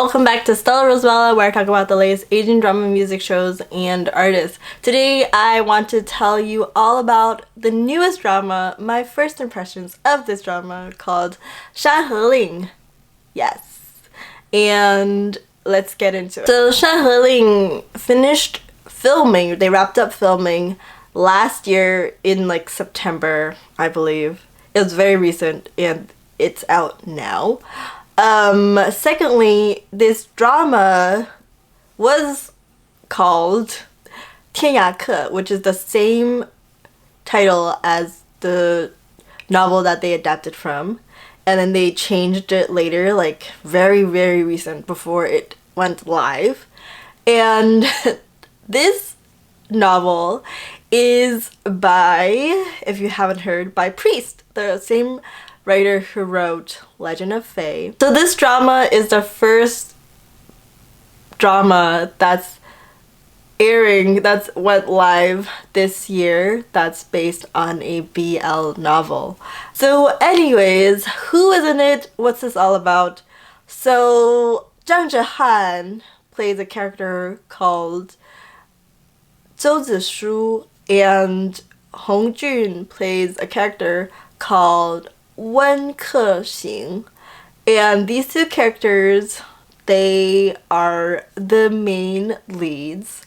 welcome back to Stella Rosella, where I talk about the latest Asian drama music shows and artists. Today I want to tell you all about the newest drama, my first impressions of this drama, called 山河令. Yes. And let's get into it. So 山河令finished filming, they wrapped up filming last year in like September, I believe. It was very recent and it's out now. Secondly, this drama was called 太好磕了, which is the same title as the novel that they adapted from, and then they changed it later, like very recent, before it went live. And this novel is by, if you haven't heard, by Priest, the same writer who wrote Legend of Fae. So this drama is the first drama that's airing, that's went live this year, that's based on a BL novel. So anyways, who is in it? What's this all about? So Zhang plays a character called Zhou Zishu, and Hong Jun plays a character called Wen Ke-xing. And these two characters, they are the main leads.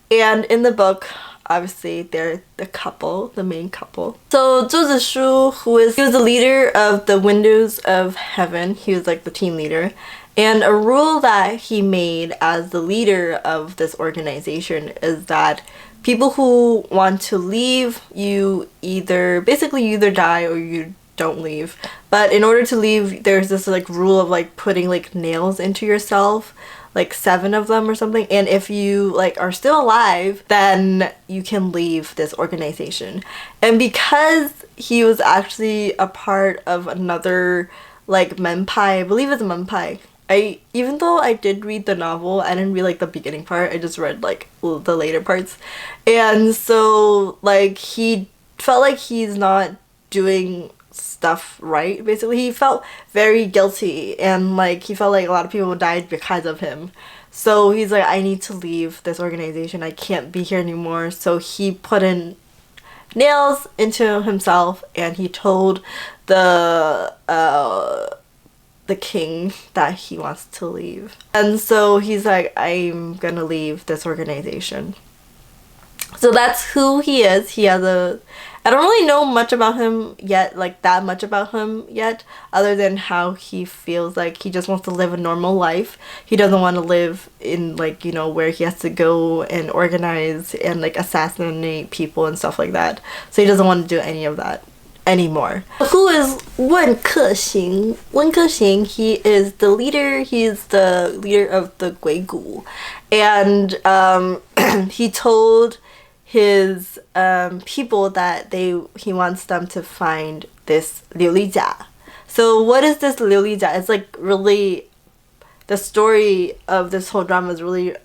And in the book, obviously, they're the couple, the main couple. So Zhou Zishu, he was the leader of the Windows of Heaven. He was like the team leader. And a rule that he made as the leader of this organization is that people who want to leave, you either die or you don't leave. But in order to leave, there's this like rule of like putting like nails into yourself, like 7 of them or something, and if you like are still alive, then you can leave this organization. And because he was actually a part of another like menpai, I believe it's a menpai. Even though I did read the novel, I didn't read like the beginning part, I just read like the later parts. And so like he felt like he's not doing stuff right, basically. He felt very guilty, and like he felt like a lot of people died because of him. So he's like, I need to leave this organization, I can't be here anymore. So he put in nails into himself and he told the king that he wants to leave. And so he's like, I'm gonna leave this organization. So that's who he is. I don't really know much about him yet, like that much about him yet, other than how he feels like he just wants to live a normal life. He doesn't want to live in like, you know, where he has to go and organize and like assassinate people and stuff like that. So he doesn't want to do any of that anymore. Who is Wen Ke-xing? Wen Ke-xing, he is the leader, he's the leader of the Guigu. And he told his people that he wants them to find this Liu Li Jia. So what is this Liu Li Jia? It's like really, the story of this whole drama is really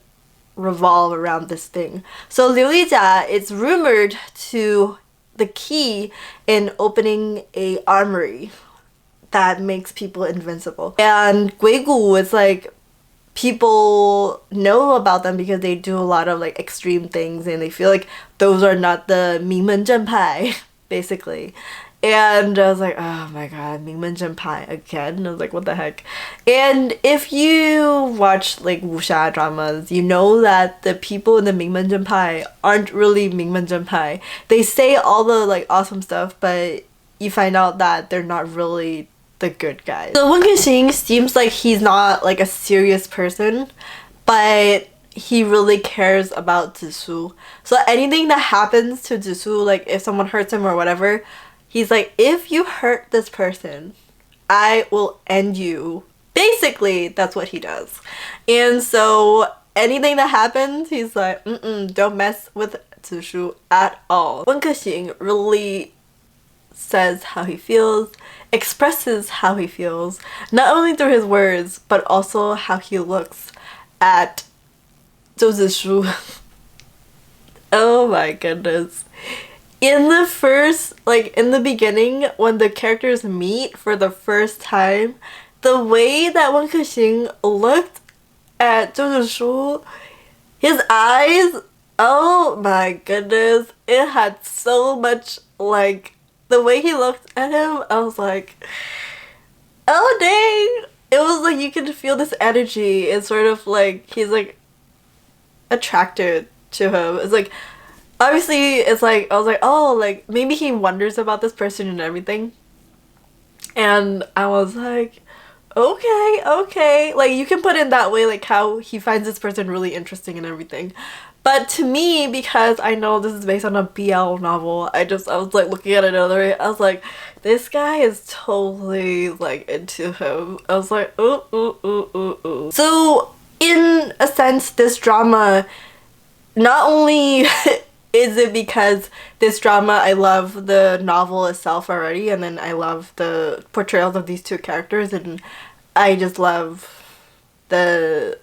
revolve around this thing. So Liu Li Jia, it's rumored to the key in opening a armory that makes people invincible. And Guigu is like, people know about them because they do a lot of like extreme things, and they feel like those are not the 名门正派, basically. And I was like, oh my god, 名门正派again? And I was like, what the heck? And if you watch like wuxia dramas, you know that the people in the 名门正派 aren't really 名门正派. They say all the like awesome stuff, but you find out that they're not really the good guys. So Wen Ke-xing seems like he's not like a serious person, but he really cares about Zishu. So anything that happens to Zishu, like if someone hurts him or whatever, he's like, if you hurt this person, I will end you. Basically, that's what he does. And so anything that happens, he's like, don't mess with Zishu at all. Wen Ke-xing really says how he feels, expresses how he feels, not only through his words, but also how he looks at Zhou Zishu. Oh my goodness. In the beginning, when the characters meet for the first time, the way that Wen Ke-xing looked at 就是说 his eyes, oh my goodness, it had so much, like, the way he looked at him, I was like, oh dang. It was like you could feel this energy. It's sort of like he's like attracted to him. It's like, obviously it's like, I was like, oh, like maybe he wonders about this person and everything. And I was like, okay, like you can put it that way, like how he finds this person really interesting and everything. But to me, because I know this is based on a BL novel, I was like looking at it another way. I was like, this guy is totally like into him. I was like, ooh. So in a sense, this drama, not only is it because this drama, I love the novel itself already, and then I love the portrayals of these two characters, and I just love the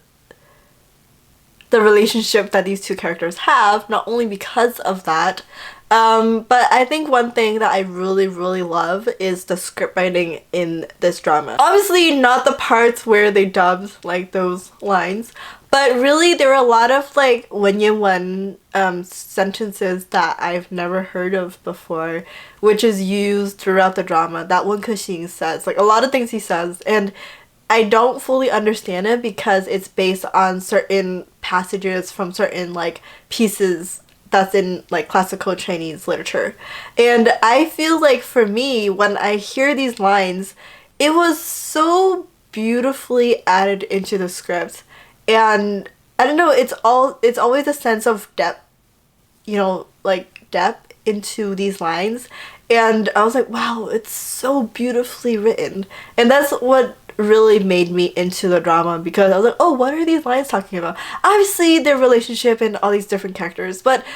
relationship that these two characters have, not only because of that, but I think one thing that I really love is the script writing in this drama. Obviously not the parts where they dubbed like those lines, but really there are a lot of like wen sentences that I've never heard of before, which is used throughout the drama that Wen Kexing says. Like a lot of things he says, and I don't fully understand it because it's based on certain passages from certain like pieces that's in like classical Chinese literature. And I feel like for me, when I hear these lines, it was so beautifully added into the script. And I don't know, it's always a sense of depth, you know, like depth into these lines. And I was like, wow, it's so beautifully written. And that's what really made me into the drama, because I was like, oh, what are these lines talking about? Obviously their relationship and all these different characters, but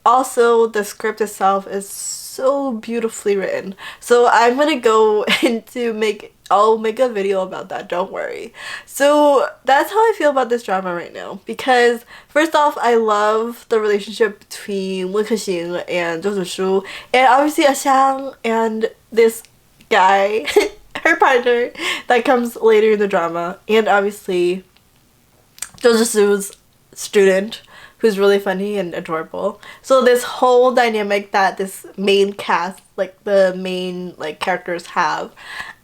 also the script itself is so beautifully written. So I'm gonna go into I'll make a video about that, don't worry. So that's how I feel about this drama right now, because first off, I love the relationship between Wen Kexing and Zhou Zishu, and obviously Zhang and this guy her partner that comes later in the drama, and obviously Zhou Zishu's student, who's really funny and adorable. So this whole dynamic that this main cast, like the main like characters have.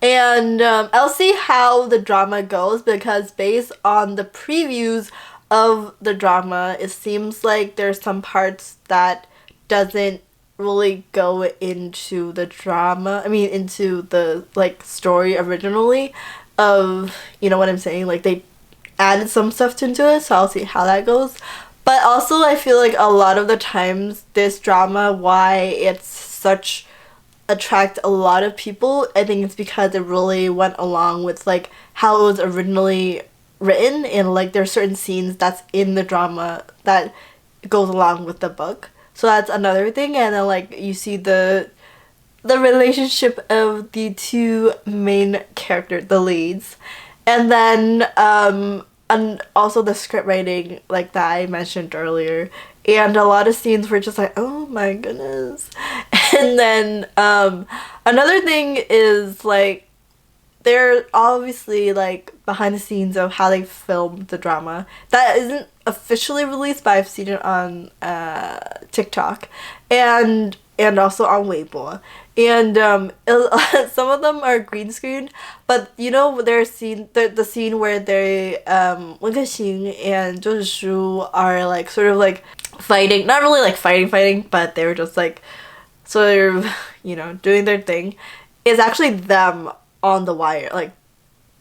And I'll see how the drama goes, because based on the previews of the drama, it seems like there's some parts that doesn't really go into the drama, into the like story originally of, you know what I'm saying, like they added some stuff into it, so I'll see how that goes. But also I feel like a lot of the times this drama, why it's such attract a lot of people, I think it's because it really went along with like how it was originally written, and like there's certain scenes that's in the drama that goes along with the book. So that's another thing. And then like you see the relationship of the two main characters, the leads, and then and also the script writing like that I mentioned earlier, and a lot of scenes were just like, oh my goodness. And then another thing is like they're obviously like behind the scenes of how they filmed the drama that isn't officially released, but I've seen it on TikTok and also on Weibo. And some of them are green screen, but you know there's the scene where they Wen Kexing and Zhou Zishu are like sort of like fighting, not really like fighting, but they were just like sort of, you know, doing their thing. It's actually them on the wire, like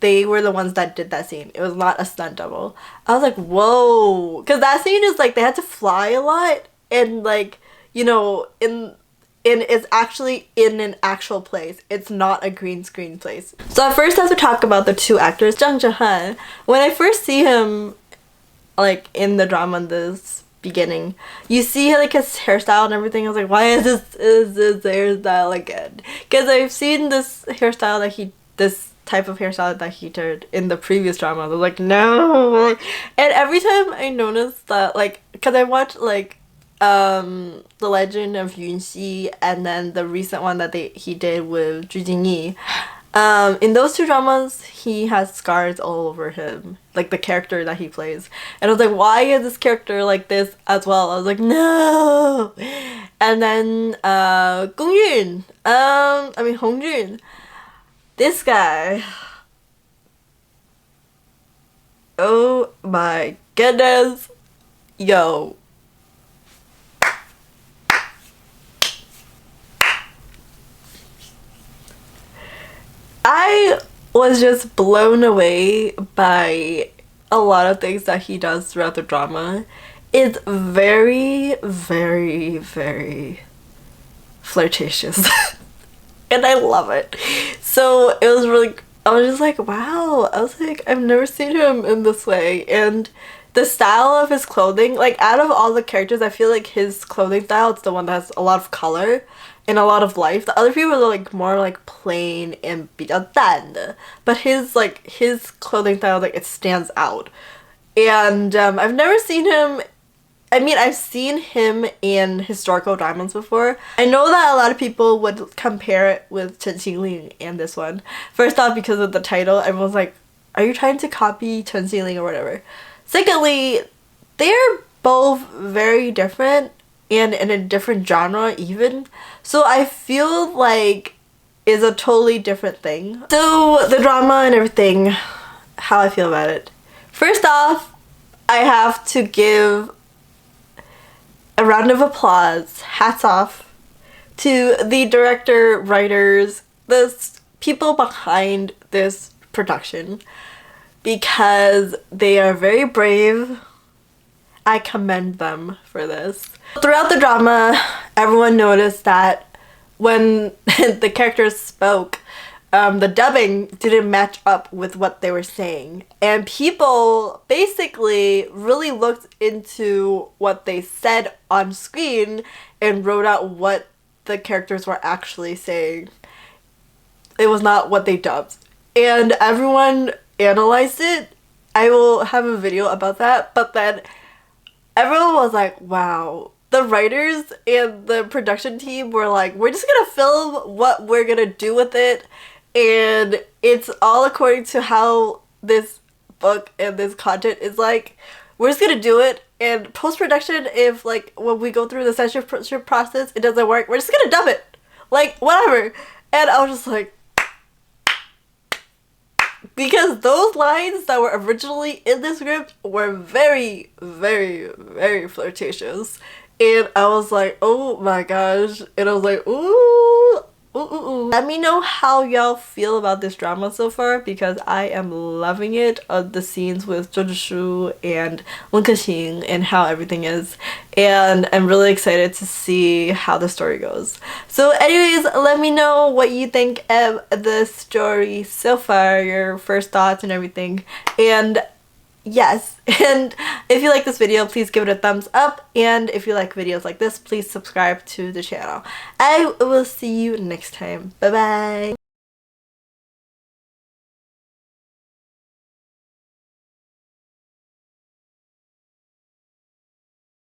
they were the ones that did that scene. It was not a stunt double. I was like, whoa, because that scene is like they had to fly a lot, and like, you know, it's actually in an actual place. It's not a green screen place. So at first I have to talk about the two actors. Zhang. When I first see him like in the drama in this beginning, you see like his hairstyle and everything. I was like, why is this hairstyle again? Because I've seen this hairstyle this type of hairstyle that he did in the previous drama. I was like, no. And every time I noticed that, like, because I watched like The Legend of Yunxi and then the recent one that he did with Zhu Jingyi, In those two dramas, he has scars all over him, like the character that he plays. And I was like, why is this character like this as well? I was like, no. And then Hongjun. This guy. Oh my goodness. Yo. I was just blown away by a lot of things that he does throughout the drama. It's very, very, very flirtatious. And I love it. So it was really, I was just like, wow. I was like, I've never seen him in this way. And the style of his clothing, like out of all the characters, I feel like his clothing style is the one that has a lot of color and a lot of life. The other people are like more like plain and 比较淡的. But his clothing style, like it stands out. And I've never seen him. I mean, I've seen him in historical dramas before. I know that a lot of people would compare it with Chen Xingling and this one. First off, because of the title, everyone's like, are you trying to copy Chen Xingling or whatever? Secondly, they're both very different and in a different genre even. So I feel like it's a totally different thing. So the drama and everything, how I feel about it. First off, I have to give a round of applause, hats off, to the director, writers, the people behind this production, because they are very brave. I commend them for this. Throughout the drama, everyone noticed that when the characters spoke, the dubbing didn't match up with what they were saying. And people basically really looked into what they said on screen and wrote out what the characters were actually saying. It was not what they dubbed. And everyone analyzed it. I will have a video about that. But then everyone was like, wow. The writers and the production team were like, we're just gonna film what we're gonna do with it. And it's all according to how this book and this content is like. We're just gonna do it, and post-production, if like when we go through the censorship process it doesn't work, we're just gonna dub it, like whatever. And I was just like, because those lines that were originally in the script were very, very, very flirtatious, and I was like, oh my gosh. And I was like, ooh. Let me know how y'all feel about this drama so far, because I am loving it. The scenes with Zhou Zhishu and Wen Kexing and how everything is, and I'm really excited to see how the story goes. So anyways, let me know what you think of the story so far, your first thoughts and everything. And yes, and if you like this video, please give it a thumbs up, and if you like videos like this, please subscribe to the channel. I will see you next time. Bye bye.